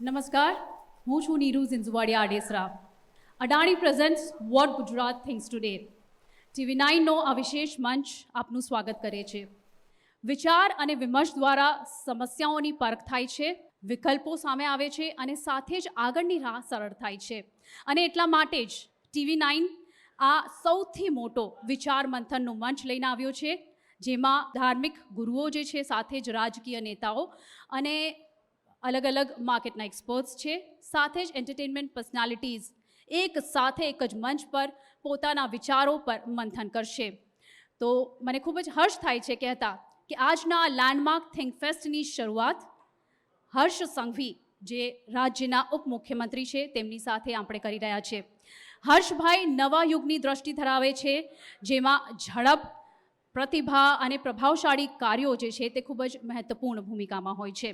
નમસ્કાર, હું છું Neeru Zinzuvadia Adesara. Adani presents what Gujarat thinks today. TV9નો આ વિશેષ મંચ આપનું સ્વાગત કરે છે. વિચાર અને વિમર્શ દ્વારા સમસ્યાઓની પરખ થાય છે, વિકલ્પો સામે આવે છે અને સાથે જ આગળની રાહ સરળ થાય છે. અને એટલા માટે જ TV9 આ સૌથી મોટો વિચાર મંથનનો મંચ લઈને આવ્યો છે, જેમાં ધાર્મિક ગુરુઓ જે છે, સાથે જ રાજકીય નેતાઓ અને અલગ અલગ માર્કેટના એક્સપર્ટ્સ છે, સાથે જ એન્ટરટેનમેન્ટ પર્સનાલિટીઝ એક સાથે એક જ મંચ પર પોતાના વિચારો પર મંથન કરશે. તો મને ખૂબ જ હર્ષ થાય છે કહેતા કે આજના લેન્ડમાર્ક થિંક ફેસ્ટની શરૂઆત હર્ષ સંઘવી, જે રાજ્યના ઉપમુખ્યમંત્રી છે, તેમની સાથે આપણે કરી રહ્યા છીએ. હર્ષભાઈ નવા યુગની દ્રષ્ટિ ધરાવે છે, જેમાં ઝડપ, પ્રતિભા અને પ્રભાવશાળી કાર્યો જે છે તે ખૂબ જ મહત્વપૂર્ણ ભૂમિકામાં હોય છે.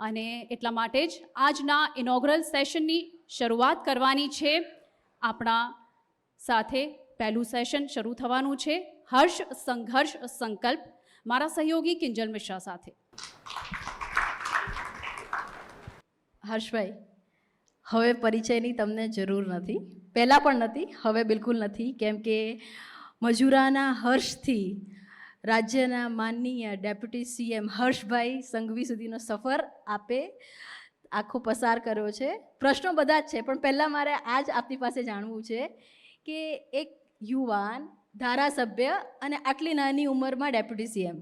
અને એટલા માટે જ આજના ઇનોગ્રલ સેશનની શરૂઆત કરવાની છે. આપણા સાથે પહેલું સેશન શરૂ થવાનું છે હર્ષ સંઘર્ષ સંકલ્પ, મારા સહયોગી કિંજલ મિશ્રા સાથે. હર્ષભાઈ, હવે પરિચયની તમને જરૂર નથી, પહેલાં પણ નથી, હવે બિલકુલ નથી, કેમ કે મજૂરાના હર્ષથી રાજ્યના માનનીય ડેપ્યુટી CM હર્ષભાઈ સંઘવી સુધીનો સફર આપે આખો પસાર કર્યો છે. પ્રશ્નો બધા જ છે, પણ પહેલાં મારે આજ આપની પાસે જાણવું છે કે એક યુવાન ધારાસભ્ય અને આટલી નાની ઉંમરમાં ડેપ્યુટી CM,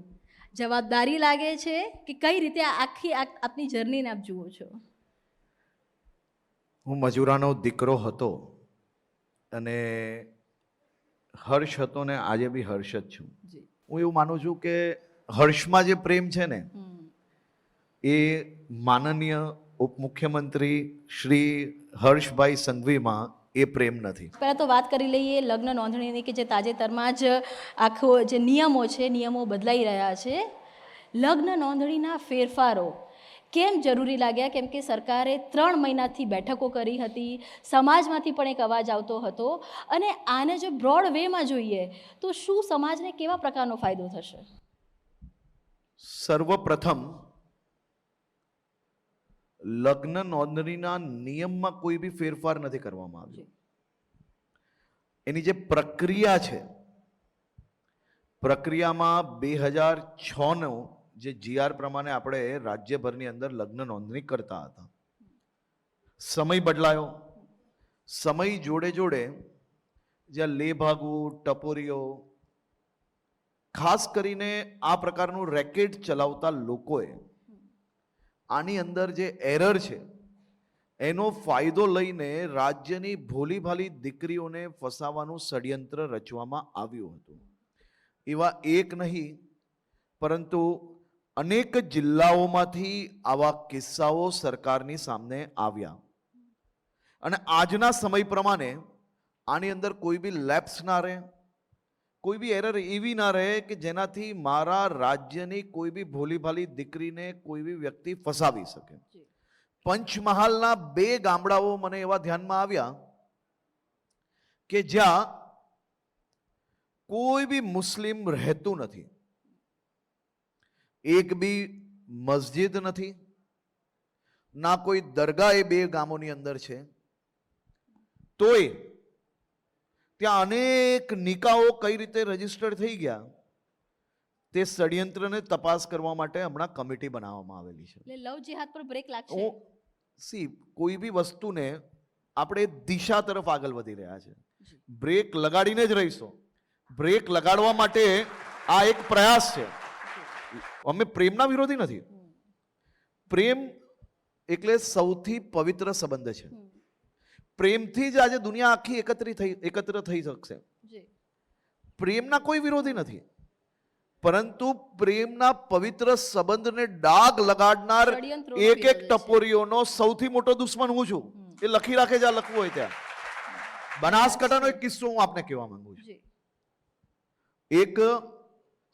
જવાબદારી લાગે છે કે કઈ રીતે આખી આપની જર્નીને આપ જુઓ છો? હું મજૂરાનો દીકરો હતો અને હર્ષ હતો ને આજે બી હર્ષ જ છું. હું એવું માનું છું કે હર્ષમાં જે પ્રેમ છે ને એ માનનીય ઉપમુખ્યમંત્રી શ્રી હર્ષભાઈ સંઘવીમાં એ પ્રેમ નથી. પહેલાં તો વાત કરી લઈએ લગ્ન નોંધણીની, કે જે તાજેતરમાં જ આખો જે નિયમો બદલાઈ રહ્યા છે. લગ્ન નોંધણીના ફેરફારો કેમ જરૂરી લાગ્યા? કેમ કે સરકારે 3 મહિનાથી બેઠકો કરી હતી, સમાજમાંથી પણ એક અવાજ આવતો હતો, અને આને જો બ્રોડ વેમાં જોઈએ તો શું સમાજને કેવા પ્રકારનો ફાયદો થશે? સર્વપ્રથમ લગ્ન નોંધણીના નિયમમાં કોઈ બી ફેરફાર નથી કરવામાં આવ્યો. એની જે પ્રક્રિયા છે, પ્રક્રિયામાં 2006નો જે GR પ્રમાણે આપણે રાજ્યભરની અંદર લગ્ન નોંધણી કરતા હતા. સમય બદલાયો, સમય જોડે જોડે જ્યાં લેભાગુ, ટપોરીઓ, ખાસ કરીને આ પ્રકારનું રેકેટ ચલાવતા લોકોએ આની અંદર જે એરર છે એનો ફાયદો લઈને રાજ્યની ભોલીભાલી દીકરીઓને ફસાવાનું ષડયંત્ર રચવામાં આવ્યું હતું. એવા એક નહીં પરંતુ અનેક જિલ્લાઓમાંથી આવા કિસ્સાઓ સરકારની સામે આવ્યા. અને આજના સમય પ્રમાણે આની અંદર કોઈ બી લેપ્સ ના રહે, કોઈ બી એરર એવી ના રહે કે જેનાથી મારા રાજ્યની કોઈ બી ભોલીભાલી દીકરીને કોઈ બી વ્યક્તિ ફસાવી શકે. પંચમહાલના 2 ગામડાઓ મને એવા ધ્યાનમાં આવ્યા કે જ્યાં કોઈ બી મુસ્લિમ રહેતું નથી, એક બી મસ્જિદ નથી, ના કોઈ દરગાહ એ 2 ગામોની અંદર છે. તોય ત્યાં અનેક નિકાહો કઈ રીતે રજીસ્ટર થઈ ગયા તે ષડયંત્રને તપાસ કરવા માટે હમણાં કમિટી બનાવવામાં આવેલી છે. એટલે લવ જેહાદ પર બ્રેક લાગશે? કોઈ બી વસ્તુને આપણે દિશા તરફ આગળ વધી રહ્યા છે, બ્રેક લગાડીને જ રહીશું. બ્રેક લગાડવા માટે આ એક પ્રયાસ છે. અમે પ્રેમના વિરોધી નથી. પ્રેમ એટલે સૌથી પવિત્ર સંબંધ છે. પ્રેમથી જ આજે દુનિયા આખી એકત્ર થઈ શકશે. પ્રેમના કોઈ વિરોધી નથી, પરંતુ પ્રેમના પવિત્ર સંબંધને ડાઘ લગાડનાર એક ટપોરીઓનો સૌથી મોટો દુશ્મન હું છું. એ લખી રાખે જ્યાં લખવું હોય ત્યાં. બનાસકાંઠાનો એક કિસ્સો હું આપને કહેવા માંગુ છું. એક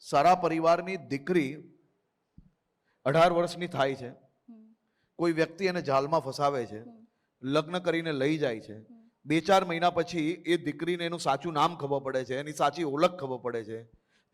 સારા પરિવારની દીકરી 18 વર્ષની થાય છે, કોઈ વ્યક્તિ એને જાલમાં ફસાવે છે, લગ્ન કરીને લઈ જાય છે. 2-4 મહિના પછી એ દીકરીને એનું સાચું નામ ખબર પડે છે, એની સાચી ઓળખ ખબર પડે છે.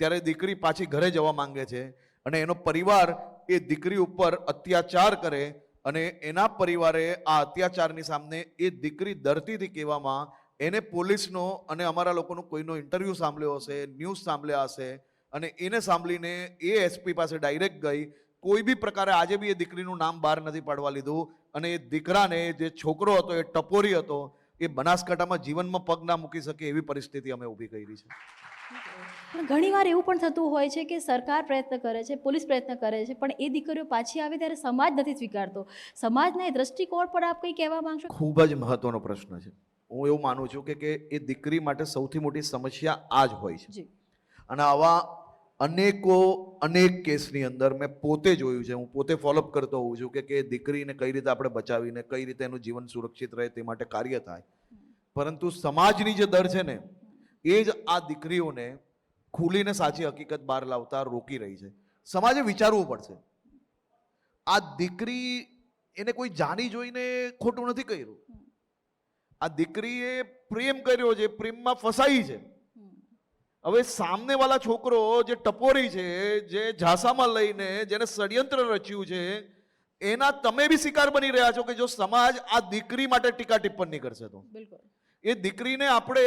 ત્યારે દીકરી પાછી ઘરે જવા માંગે છે અને એનો પરિવાર એ દીકરી ઉપર અત્યાચાર કરે અને એના પરિવારે આ અત્યાચારની સામે એ દીકરી ડરતીથી કહેવામાં એને પોલીસનો અને અમારા લોકોનો કોઈનો ઇન્ટરવ્યૂ સાંભળ્યો હશે, ન્યૂઝ સાંભળ્યા હશે, અને એને સાંભળીને એ એસપી પાસે ડાયરેક્ટ ગઈ. કોઈ બી પ્રકારે આજે બી એ દીકરીનું નામ બહાર નથી પાડવા લીધું. અને એ દીકરાને, જે છોકરો હતો એ ટપોરી હતો, એ બનાસકાંઠામાં જીવનમાં પગ ના મૂકી શકે એવી પરિસ્થિતિ અમે ઊભી કરી છે. પણ ઘણીવાર એવું પણ થતું હોય છે કે સરકાર પ્રયત્ન કરે છે, પોલીસ પ્રયત્ન કરે છે, પણ એ દીકરીઓ પાછી આવે ત્યારે સમાજ નથી સ્વીકારતો. સમાજના એ દ્રષ્ટિકોણ પર આપ કંઈ કહેવા માંગશો? ખૂબ જ મહત્વનો પ્રશ્ન છે. હું એવું માનું છું કે એ દીકરી માટે સૌથી મોટી સમસ્યા આ જ હોય છે. જી. અને આવા અનેક કેસની અંદર મેં પોતે જોયું છે, હું પોતે ફોલોઅપ કરતો હોઉં છું કે દીકરીને કઈ રીતે આપણે બચાવીને કઈ રીતે એનું જીવન સુરક્ષિત રહે તે માટે કાર્ય થાય. પરંતુ સમાજની જે દર છે ને, એ જ આ દીકરીઓને ખુલીને સાચી હકીકત બહાર લાવતા રોકી રહી છે. સમાજે વિચારવું પડશે. આ દીકરી, એને કોઈ જાણી જોઈને ખોટું નથી કર્યું. આ દીકરીએ પ્રેમ કર્યો છે, પ્રેમમાં ફસાઈ છે. હવે સામનેવાળા છોકરો જે ટપોરી છે, જે ઝાંસામાં લઈને જેને ષડયંત્ર રચ્યું છે, એના તમે બી શિકાર બની રહ્યા છો કે જો સમાજ આ દીકરી માટે ટીકા ટિપ્પણી કરશે તો. બિલકુલ. એ દીકરીને આપણે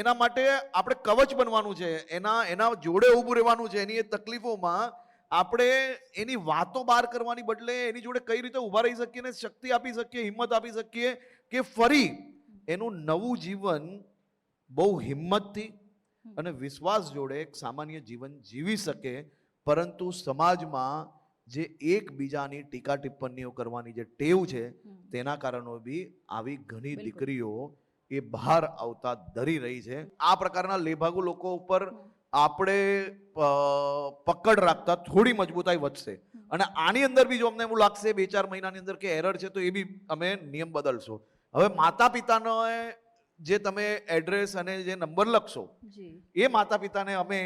એના માટે આપણે કવચ બનવાનું છે, એના જોડે ઊભું રહેવાનું છે. એની એ તકલીફોમાં આપણે એની વાતો બહાર કરવાની બદલે એની જોડે કઈ રીતે ઊભા રહી શકીએ ને શક્તિ આપી શકીએ, હિંમત આપી શકીએ કે ફરી એનું નવું જીવન બહુ હિંમતથી અને વિશ્વાસ જોડે એક સામાન્ય જીવન જીવી શકે. પરંતુ સમાજમાં જે એકબીજાની ટીકા ટિપ્પણીઓ કરવાની જે ટેવ છે, તેના કારણે બી આવી ઘણી દીકરીઓ એ બહાર આવતા ડરી રહી છે. આ પ્રકારના લેભાગુ લોકો ઉપર આપણે પકડ રાખતા થોડી મજબૂતાઈ વધશે. અને આની અંદર બી જો અમને એવું લાગશે 2-4 મહિનાની અંદર કે એરર છે, તો એ બી અમે નિયમ બદલશો. હવે માતા પિતાનો જે તમે એડ્રેસ અને જે નંબર લખશો, એ માતા પિતાને અમે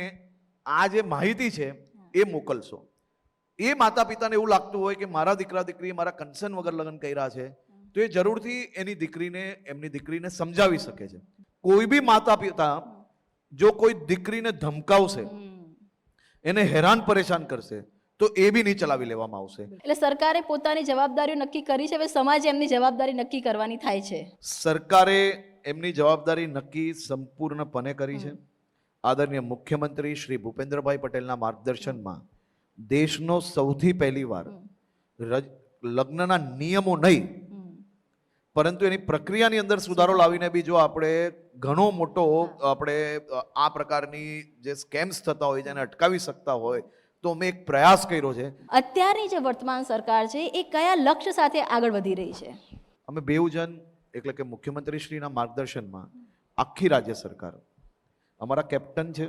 આ જે માહિતી છે એ મોકલશો. એ માતા પિતાને એવું લાગતું હોય કે મારા દીકરા દીકરીએ મારા કન્સર્ન વગર લગ્ન કર્યા છે, તો એ જરૂરથી એમની દીકરીને સમજાવી શકે છે. કોઈ બી માતા પિતા જો કોઈ દીકરીને ધમકાવશે, એને હેરાન પરેશાન કરશે, તો એ બી નહીં ચલાવી લેવામાં આવશે. એટલે સરકારે પોતાની જવાબદારીઓ નક્કી કરી છે, હવે સમાજે એમની જવાબદારી નક્કી કરવાની થાય છે. સરકારે એમની જવાબદારી નક્કી સંપૂર્ણપણે કરી છે. આદરણીય મુખ્યમંત્રી શ્રી ભૂપેન્દ્રભાઈ પટેલના માર્ગદર્શનમાં દેશનો સૌથી પહેલી વાર લગ્નના નિયમો નહીં, પરંતુ એની પ્રક્રિયાની અંદર સુધારો લાવીને બી જો આપણે ઘણો મોટો આપણે આ પ્રકારની જે સ્કેમ્સ થતા હોય છે એને અટકાવી શકતા હોય તો અમે એક પ્રયાસ કર્યો છે. અત્યારની જે વર્તમાન સરકાર છે એ કયા લક્ષ્ય સાથે આગળ વધી રહી છે? અમે બેઉજન એટલે કે મુખ્યમંત્રી શ્રીના માર્ગદર્શનમાં આખી રાજ્ય સરકાર, અમારા કેપ્ટન છે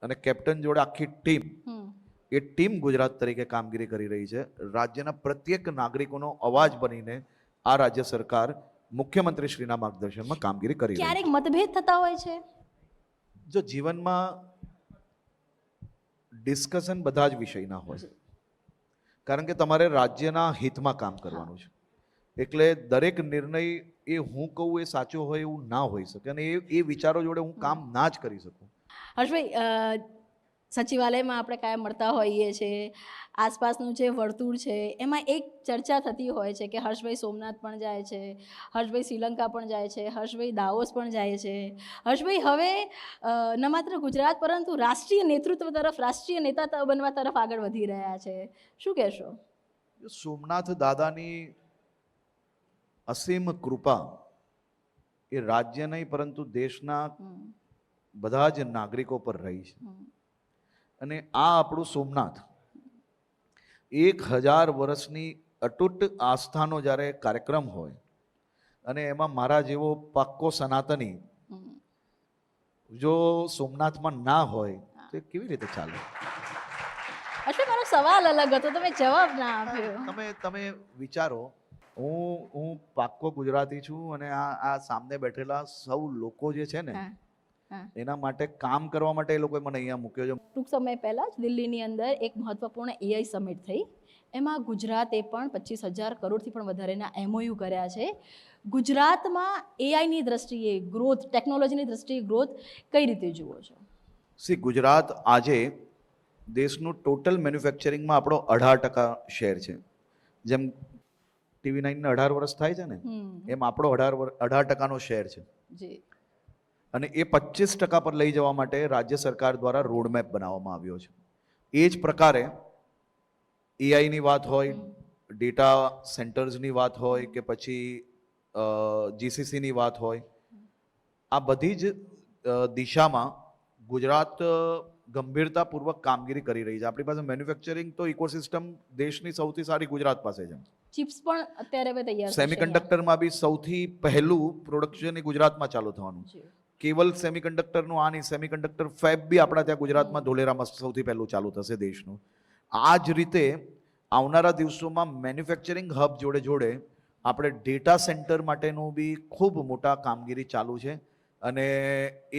અને કેપ્ટન જોડે આખી ટીમ, એ ટીમ ગુજરાત તરીકે કામગીરી કરી રહી છે. રાજ્યના પ્રત્યેક નાગરિકોનો અવાજ બનીને આ રાજ્ય સરકાર મુખ્યમંત્રી શ્રીના માર્ગદર્શનમાં કામગીરી કરી રહી છે. ક્યારેક મતભેદ થતા હોય છે? જો જીવનમાં ડિસ્કશન બધા જ વિષયના હોય, કારણ કે તમારે રાજ્યના હિતમાં કામ કરવાનું છે. એટલે દરેક નિર્ણય એ હું કહું એ સાચો હોય એવું ના હોઈ શકે, અને એ વિચારો જોડે હું કામ ના જ કરી શકું. હર્ષભાઈ, સચિવાલયમાં આપણે કાયમ મળતા હોઈએ છીએ, આસપાસનું જે વર્તુળ છે એમાં એક ચર્ચા થતી હોય છે કે હર્ષભાઈ સોમનાથ પણ જાય છે, હર્ષભાઈ શ્રીલંકા પણ જાય છે, હર્ષભાઈ દાવોસ પણ જાય છે. હર્ષભાઈ હવે ન માત્ર ગુજરાત પરંતુ રાષ્ટ્રીય નેતૃત્વ તરફ, રાષ્ટ્રીય નેતા બનવા તરફ આગળ વધી રહ્યા છે. શું કહેશો? સોમનાથ દાદાની અસીમ કૃપા એ રાજ્ય નહીં પરંતુ દેશના બધા જ નાગરિકો પર રહી છે. અને આ આપણું સોમનાથ 1000 વર્ષની અતૂટ આસ્થાનો જ્યારે કાર્યક્રમ હોય અને એમાં મારા જેવો પાક્કો સનાતની જો સોમનાથમાં ના હોય તો એ કેવી રીતે ચાલે? એટલે મારો સવાલ અલગ હતો, તમે જવાબ ના આપ્યો. તમે વિચારો, હું પાક્કો ગુજરાતી છું અને આ સામે બેઠેલા સૌ લોકો જે છે ને એના માટે કામ કરવા માટે એ લોકોએ મને અહીંયા મૂક્યો છે. ટૂંક સમય પહેલાં જ દિલ્હીની અંદર એક મહત્વપૂર્ણ એઆઈ સમિટ થઈ. એમાં ગુજરાતે પણ 25,000 કરોડથી પણ વધારેના MOU કર્યા છે. ગુજરાતમાં એઆઈની દ્રષ્ટિએ ગ્રોથ, ટેકનોલોજીની દ્રષ્ટિએ ગ્રોથ કઈ રીતે જુઓ છો? ગુજરાત આજે દેશનું ટોટલ મેન્યુફેક્ચરિંગમાં આપણો 18% શેર છે. જેમ TV9 ને 18 વર્ષ થાય છે ને, હમ એમ આપણો 18% શેર છે. જી અને એ 25% પર લઈ જવા માટે રાજ્ય સરકાર દ્વારા રોડમેપ બનાવવામાં આવ્યો છે. એ જ પ્રકારે એઆઈની વાત હોય, ડેટા સેન્ટર્સની વાત હોય કે પછી જીસીસીની વાત હોય, આ બધી જ દિશામાં ગુજરાત ગંભીરતાપૂર્વક કામગીરી કરી રહી છે. આપણી પાસે મેન્યુફેક્ચરિંગ તો ઇકોસિસ્ટમ દેશની સૌથી સારી ગુજરાત પાસે છે. ચિપ્સ પણ અત્યારે હવે તૈયાર થશે સેમિકન્ડક્ટરમાં બી સૌથી પહેલું પ્રોડક્શન એ ગુજરાતમાં ચાલુ થવાનું. અહીંયા. કેવલ સેમિકન્ડક્ટરનું આ નહીં, સેમિકન્ડક્ટર ફેબ બી આપણા ત્યાં ગુજરાતમાં ધોલેરામાં સૌથી પહેલું ચાલુ થશે દેશનું. આ જ રીતે આવનારા દિવસોમાં મેન્યુફેક્ચરિંગ હબ જોડે જોડે આપણે ડેટા સેન્ટર માટેનું બી ખૂબ મોટા કામગીરી ચાલુ છે અને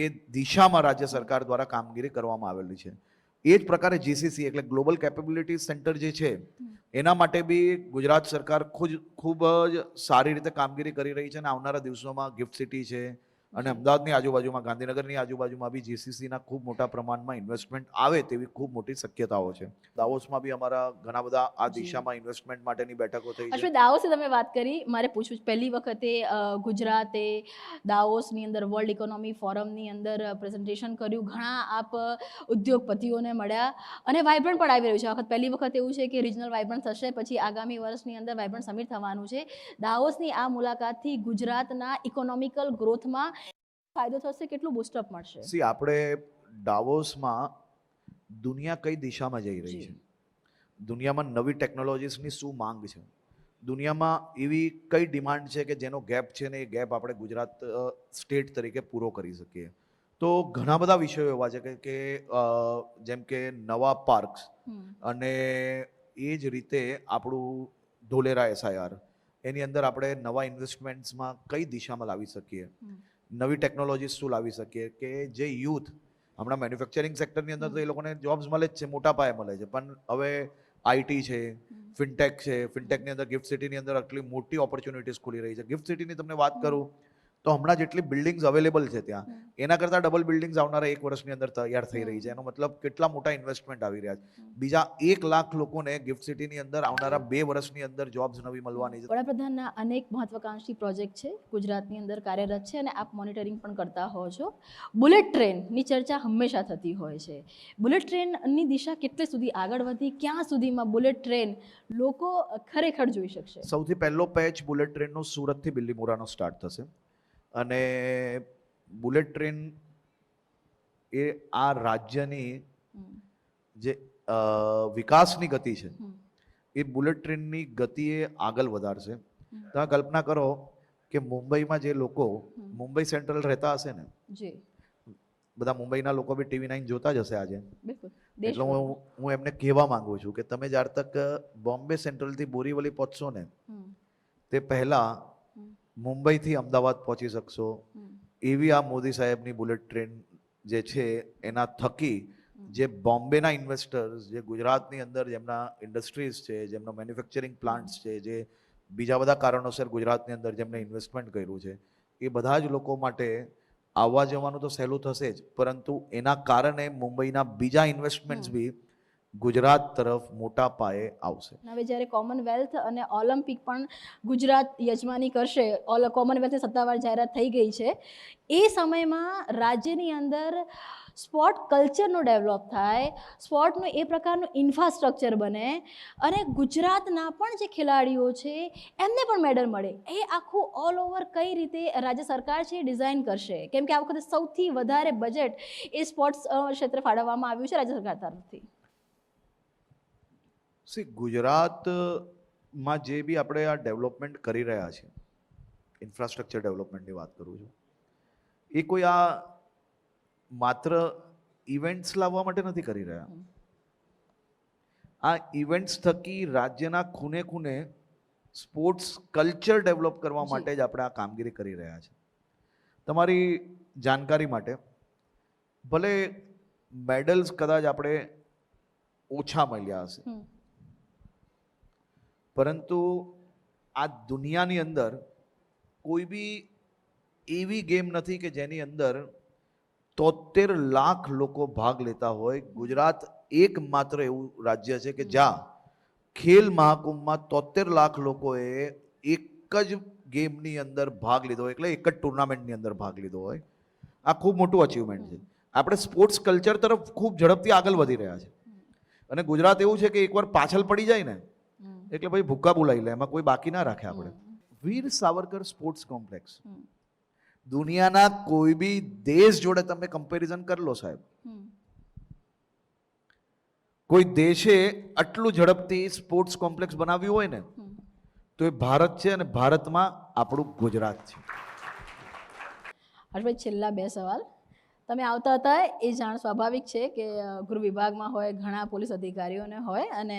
એ દિશામાં રાજ્ય સરકાર દ્વારા કામગીરી કરવામાં આવેલી છે. એ જ પ્રકારે જીસીસી એટલે ગ્લોબલ કેપેબિલિટી સેન્ટર જે છે એના માટે બી ગુજરાત સરકાર ખૂબ જ સારી રીતે કામગીરી કરી રહી છે અને આવનારા દિવસોમાં ગિફ્ટ સિટી છે અને અમદાવાદની આજુબાજુમાં, ગાંધીનગરની આજુબાજુમાં બી જીસીસીના ખૂબ મોટા પ્રમાણમાં ઇન્વેસ્ટમેન્ટ આવે તેવી ખૂબ મોટી શક્યતાઓ છે. દાવોસમાં બી અમારા ઘણા બધા આ દિશામાં ઇન્વેસ્ટમેન્ટ માટેની બેઠકો થઈ છે. અશ્વિન, દાવોસની તમે વાત કરી, મારે પૂછવું છે, પહેલી વખતે ગુજરાતે દાવોસની અંદર વર્લ્ડ ઇકોનોમી ફોરમની અંદર પ્રેઝન્ટેશન કર્યું, ઘણા આપ ઉદ્યોગપતિઓને મળ્યા અને વાઇબ્રન્ટ પણ આવી રહ્યું છે. પહેલી વખત એવું છે કે રિજનલ વાઇબ્રન્ટ થશે, પછી આગામી વર્ષની અંદર વાઇબ્રન્ટ સમિટ થવાનું છે. દાવોસની આ મુલાકાતથી ગુજરાતના ઇકોનોમિકલ ગ્રોથમાં ફાયદો થશે, કેટલું બૂસ્ટઅપ મળશે? સી, આપણે ડાવોસમાં દુનિયા કઈ દિશામાં જઈ રહી છે, દુનિયામાં નવી ટેકનોલોજીસની શું માંગ છે, દુનિયામાં એવી કઈ ડિમાન્ડ છે કે જેનો ગેપ છે ને એ ગેપ આપણે ગુજરાત સ્ટેટ તરીકે પૂરો કરી શકીએ. તો ઘણા બધા વિષયો એવા છે કે જેમ કે નવા પાર્ક્સ અને એ જ રીતે આપણું ધોલેરા SIR એની અંદર આપણે નવા ઇન્વેસ્ટમેન્ટ્સમાં કઈ દિશામાં લાવી શકીએ, નવી ટેકનોલોજીસ શું લાવી શકીએ કે જે યુથ હમણાં મેન્યુફેક્ચરિંગ સેક્ટરની અંદર તો એ લોકોને જોબ્સ મળે જ છે, મોટા પાયે મળે છે, પણ હવે આઈટી છે, ફિનટેક છે, ફિનટેકની અંદર ગિફ્ટ સિટીની અંદર આટલી મોટી ઓપોર્ચ્યુનિટીઝ ખુલી રહી છે. ગિફ્ટ સિટીની તમને વાત કરું તો હમણાં જેટલી બિલ્ડિંગ્સ અવેલેબલ છે ત્યાં એના કરતાં ડબલ બિલ્ડિંગ્સ આવનારા 1 વર્ષની અંદર તૈયાર થઈ રહી છે. એનો મતલબ કેટલા મોટા ઇન્વેસ્ટમેન્ટ આવી રહ્યા છે. બીજા 1 લાખ લોકોને ગિફ્ટ સિટીની અંદર આવનારા 2 વર્ષની અંદર જોબ્સ નવી મળવાની છે. વડાપ્રધાનના અનેક મહત્વાકાંક્ષી પ્રોજેક્ટ છે ગુજરાતની અંદર કાર્યરત છે અને આપ મોનિટરિંગ પણ કરતા હો છો. બુલેટ ટ્રેનની ચર્ચા હંમેશા થતી હોય છે. બુલેટ ટ્રેનની દિશા કેટલે સુધી આગળ વધી, ક્યાં સુધીમાં બુલેટ ટ્રેન લોકો ખરેખર જોઈ શકશે? સૌથી પહેલો પેચ બુલેટ ટ્રેનનો સુરતથી બિલ્લીમોરાનો સ્ટાર્ટ થશે અને બુલેટ ટ્રેન એ આ રાજ્યની જે વિકાસની ગતિ છે એ બુલેટ ટ્રેનની ગતિએ આગળ વધારશે. તમે કલ્પના કરો કે મુંબઈમાં જે લોકો મુંબઈ સેન્ટ્રલ રહેતા હશે ને, જી બધા મુંબઈના લોકો બી TV9 જોતા જ હશે આજે, બિલકુલ. એટલે હું એમને કહેવા માંગુ છું કે તમે જ્યાર તક બોમ્બે સેન્ટ્રલથી બોરીવલી પહોંચશો ને તે પહેલા મુંબઈથી અમદાવાદ પહોંચી શકશો. એવી આ મોદી સાહેબની બુલેટ ટ્રેન જે છે એના થકી જે બોમ્બેના ઇન્વેસ્ટર્સ, જે ગુજરાતની અંદર જેમના ઇન્ડસ્ટ્રીઝ છે, જેમના મેન્યુફેક્ચરિંગ પ્લાન્ટ્સ છે, જે બીજા બધા કારણોસર ગુજરાતની અંદર જેમને ઇન્વેસ્ટમેન્ટ કર્યું છે, એ બધા જ લોકો માટે આવવા જવાનું તો સહેલું થશે જ, પરંતુ એના કારણે મુંબઈના બીજા ઇન્વેસ્ટમેન્ટ્સ બી ગુજરાત તરફ મોટા પાયે આવશે. હવે જ્યારે કોમનવેલ્થ અને ઓલિમ્પિક પણ ગુજરાત યજમાની કરશે, કોમનવેલ્થની સત્તાવાર જાહેરાત થઈ ગઈ છે, એ સમયમાં રાજ્યની અંદર સ્પોર્ટ કલ્ચરનું ડેવલપ થાય, સ્પોર્ટનું એ પ્રકારનું ઇન્ફ્રાસ્ટ્રક્ચર બને અને ગુજરાતના પણ જે ખેલાડીઓ છે એમને પણ મેડલ મળે. એ આખું ઓલ ઓવર કઈ રીતે રાજ્ય સરકાર છે એ ડિઝાઇન કરશે? કેમ કે આ વખતે સૌથી વધારે બજેટ એ સ્પોર્ટ્સ ક્ષેત્રે ફાળવવામાં આવ્યું છે રાજ્ય સરકાર તરફથી. ગુજરાતમાં જે બી આપણે આ ડેવલપમેન્ટ કરી રહ્યા છીએ, ઇન્ફ્રાસ્ટ્રક્ચર ડેવલપમેન્ટની વાત કરું છું, એ કોઈ આ માત્ર ઇવેન્ટ્સ લાવવા માટે નથી કરી રહ્યા. આ ઇવેન્ટ્સ થકી રાજ્યના ખૂણે ખૂણે સ્પોર્ટ્સ કલ્ચર ડેવલપ કરવા માટે જ આપણે આ કામગીરી કરી રહ્યા છીએ. તમારી જાણકારી માટે, ભલે મેડલ્સ કદાચ આપણે ઓછા મળ્યા હશે, પરંતુ આ દુનિયાની અંદર કોઈ બી એવી ગેમ નથી કે જેની અંદર 73 લાખ લોકો ભાગ લેતા હોય. ગુજરાત એકમાત્ર એવું રાજ્ય છે કે જ્યાં ખેલ મહાકુંભમાં 73 લાખ લોકોએ એક જ ગેમની અંદર ભાગ લીધો હોય, એટલે એક જ ટુર્નામેન્ટની અંદર ભાગ લીધો હોય, આ ખૂબ મોટું અચીવમેન્ટ છે. આપણે સ્પોર્ટ્સ કલ્ચર તરફ ખૂબ ઝડપથી આગળ વધી રહ્યા છે. અને ગુજરાત એવું છે કે એકવાર પાછળ પડી જાય ને એટલે ભાઈ ભૂક્કા બોલાવી લે, એમાં કોઈ બાકી ના રાખે. આપણે વીર સાવરકર સ્પોર્ટ્સ કોમ્પ્લેક્સ દુનિયાના કોઈ બી દેશ જોડે તમે કમ્પેરિઝન કરી લો સાહેબ, કોઈ દેશે આટલું ઝડપથી સ્પોર્ટ્સ કોમ્પ્લેક્સ બનાવ્યું હોય ને તો એ ભારત છે, અને ભારતમાં આપણું ગુજરાત છે. હર્ષભાઈ, છેલ્લા 2 સવાલ. તમે આવતા હતા એ જાણ સ્વાભાવિક છે કે ગૃહ વિભાગમાં હોય, ઘણા પોલીસ અધિકારીઓને હોય, અને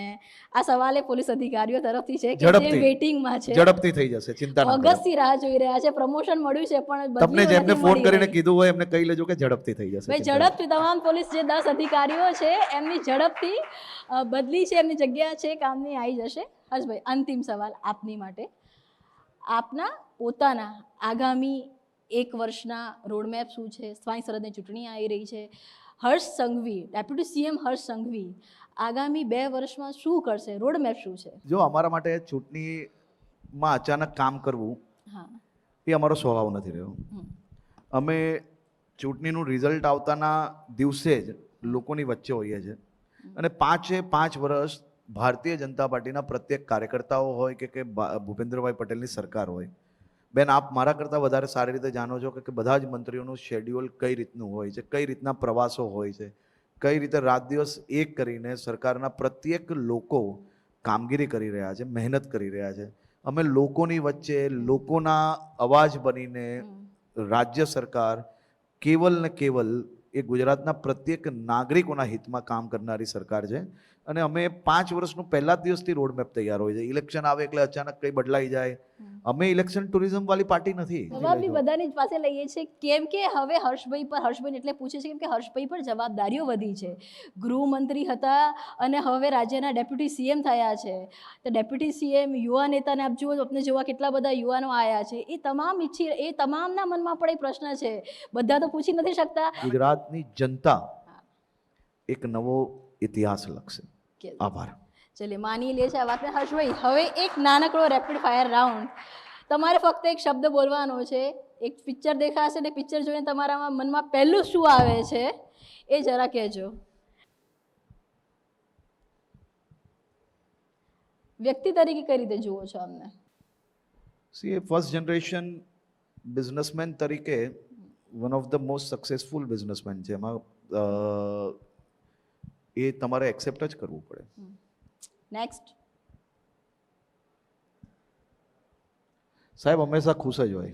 આ સવાલ એ પોલીસ અધિકારીઓ તરફથી છે કે જે વેઇટિંગમાં છે, ઝડપથી થઈ જશે, ચિંતા ના કરો. ઓગસ્ટથી રાહ જોઈ રહ્યા છે. પ્રમોશન મળ્યું છે પણ તમને બદલીઓ જેમને નથી ફોન મળી કરીને રહી. કીધું હોય એમને કહી લેજો કે ઝડપથી થઈ જશે. ભાઈ, ઝડપથી તમામ પોલીસ જે 10 અધિકારીઓ છે એમની ઝડપથી બદલી છે, એમની જગ્યા છે કામની આવી જશે. હર્ષભાઈ, અંતિમ સવાલ આપની માટે. આપના પોતાના આગામી 1 વર્ષના રોડમેપ શું છે? સ્વાઈ સરહદની ચૂંટણી આવી રહી છે. હર્ષ સંઘવી, ડેપ્યુટી સીએમ હર્ષ સંઘવી આગામી 2 વર્ષમાં શું કરશે? રોડમેપ શું છે? જો અમારા માટે ચૂંટણીમાં અચાનક કામ કરવું હા, એ અમારો સ્વભાવ નથી રહ્યો. અમે ચૂંટણીનું રિઝલ્ટ આવતાના દિવસે જ લોકોની વચ્ચે હોઈએ છીએ, અને 5 વર્ષ ભારતીય જનતા પાર્ટીના પ્રત્યેક કાર્યકર્તાઓ હોય કે ભૂપેન્દ્રભાઈ પટેલની સરકાર હોય. બેન, આપ મારા કરતાં વધારે સારી રીતે જાણો છો કે બધા જ મંત્રીઓનું શેડ્યુલ કઈ રીતનું હોય છે, કઈ રીતના પ્રવાસો હોય છે, કઈ રીતે રાત દિવસ એક કરીને સરકારના પ્રત્યેક લોકો કામગીરી કરી રહ્યા છે, મહેનત કરી રહ્યા છે. અમે લોકોની વચ્ચે લોકોના અવાજ બનીને રાજ્ય સરકાર કેવલ ને કેવલ એ ગુજરાતના પ્રત્યેક નાગરિકોના હિતમાં કામ કરનારી સરકાર છે. અને અમે 5 વર્ષનું પહેલા જ દિવસથી રોડમેપ તૈયાર હોય છે. ઇલેક્શન આવે એટલે અચાનક કંઈ બદલાઈ જાય. અમે ઇલેક્શન ટુરિઝમ વાળી પાર્ટી નથી. જવાબ બી બધાની જ પાસે લઈએ છીએ કેમ કે હવે હર્ષભાઈ એટલે પૂછે છે કેમ કે હર્ષભાઈ પર જવાબદારીઓ વધી છે. ગૃહમંત્રી હતા અને હવે રાજ્યના ડેપ્યુટી સીએમ થયા છે. તો ડેપ્યુટી સીએમ યુવા નેતાને આપ જુઓ, આપને જોવા કેટલા બધા યુવાનો આવ્યા છે. એ તમામના મનમાં પણ એક પ્રશ્ન છે, બધા તો પૂછી નથી શકતા. ગુજરાતની જનતા એક નવો ઇતિહાસ લખશે. આભાર. ચલે, માની લે છે આ વાતને. હર્ષભાઈ, હવે એક નાનકડો રેપિડ ફાયર રાઉન્ડ. તમારે ફક્ત એક શબ્દ બોલવાનો છે. એક પિક્ચર દેખાશે ને પિક્ચર જોઈને તમારા મનમાં પહેલું શું આવે છે એ જરા કહેજો. વ્યક્તિ તરીકે કઈ રીતે જુઓ છો અમને? સી, ફર્સ્ટ જનરેશન બિઝનેસમેન તરીકે one of the most successful businessman છે. એમાં એ તમારે એક્સેપ્ટ જ કરવું પડે. નેક્સ્ટ. સાહેબ હંમેશા ખુશ જ હોય.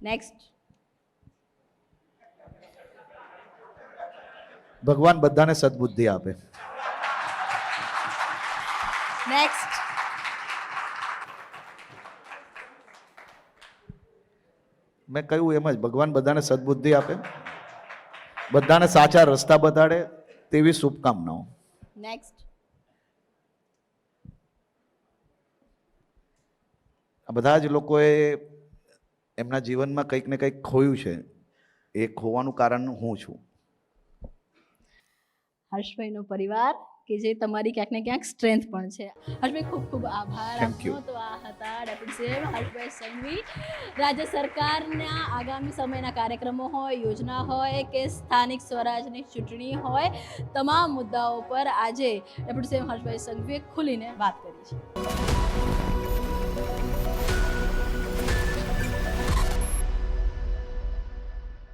નેક્સ્ટ. ભગવાન બધાને સદબુદ્ધિ આપે. નેક્સ્ટ. મેં કહ્યું એમ જ, ભગવાન બધાને સદબુદ્ધિ આપે, બધાને સાચા રસ્તા બતાડે તેવી શુભકામનાઓ. નેક્સ્ટ. આ બધા જ લોકોએ એમના જીવનમાં કંઈક ને કંઈક ખોયું છે. એ ખોવાનું કારણ હું છું. હર્ષભાઈનો પરિવાર કે જે તમારી ક્યાંક ને ક્યાંક સ્ટ્રેન્થ પણ છે. હર્ષભાઈ, ખૂબ ખૂબ આભાર Thank you. આપનો. તો આ હતા ડેપ્યુટી સીએમ હર્ષભાઈ સંઘવી. રાજ્ય સરકારના આગામી સમયના કાર્યક્રમો હોય, યોજના હોય કે સ્થાનિક સ્વરાજની ચૂંટણી હોય, તમામ મુદ્દાઓ પર આજે ડેપ્યુટી સીએમ હર્ષભાઈ સંઘવીએ ખુલીને વાત કરી છે.